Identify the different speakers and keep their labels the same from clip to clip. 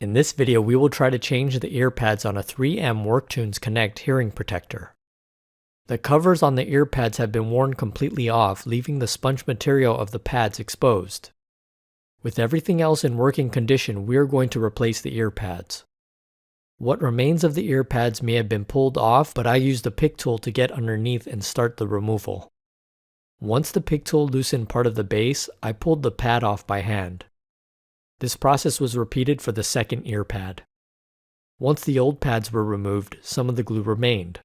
Speaker 1: In this video, we will try to change the earpads on a 3M WorkTunes Connect Hearing Protector. The covers on the earpads have been worn completely off, leaving the sponge material of the pads exposed. With everything else in working condition, we are going to replace the earpads. What remains of the earpads may have been pulled off, but I used a pick tool to get underneath and start the removal. Once the pick tool loosened part of the base, I pulled the pad off by hand. This process was repeated for the second earpad. Once the old pads were removed, some of the glue remained.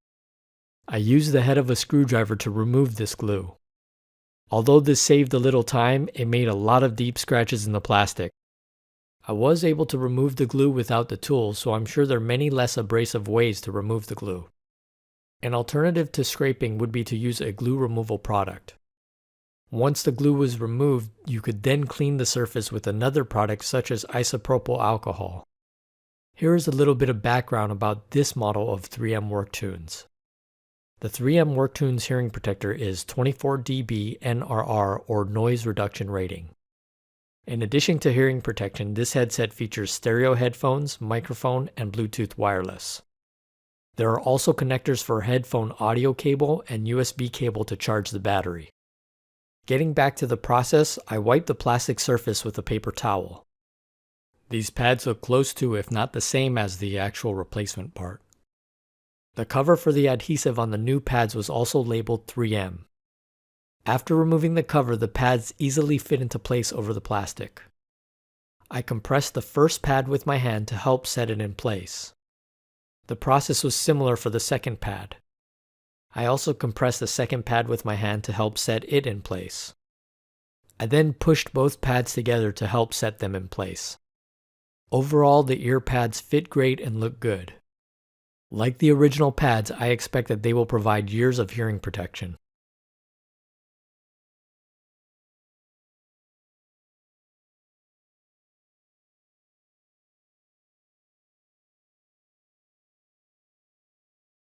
Speaker 1: I used the head of a screwdriver to remove this glue. Although this saved a little time, it made a lot of deep scratches in the plastic. I was able to remove the glue without the tool, so I'm sure there are many less abrasive ways to remove the glue. An alternative to scraping would be to use a glue removal product. Once the glue was removed, you could then clean the surface with another product such as isopropyl alcohol. Here is a little bit of background about this model of 3M WorkTunes. The 3M WorkTunes Hearing Protector is 24 dB NRR or noise reduction rating. In addition to hearing protection, this headset features stereo headphones, microphone, and Bluetooth wireless. There are also connectors for headphone audio cable and USB cable to charge the battery. Getting back to the process, I wiped the plastic surface with a paper towel. These pads look close to, if not the same as, the actual replacement part. The cover for the adhesive on the new pads was also labeled 3M. After removing the cover, the pads easily fit into place over the plastic. I compressed the first pad with my hand to help set it in place. The process was similar for the second pad. I also compressed the second pad with my hand to help set it in place. I then pushed both pads together to help set them in place. Overall, the ear pads fit great and look good. Like the original pads, I expect that they will provide years of hearing protection.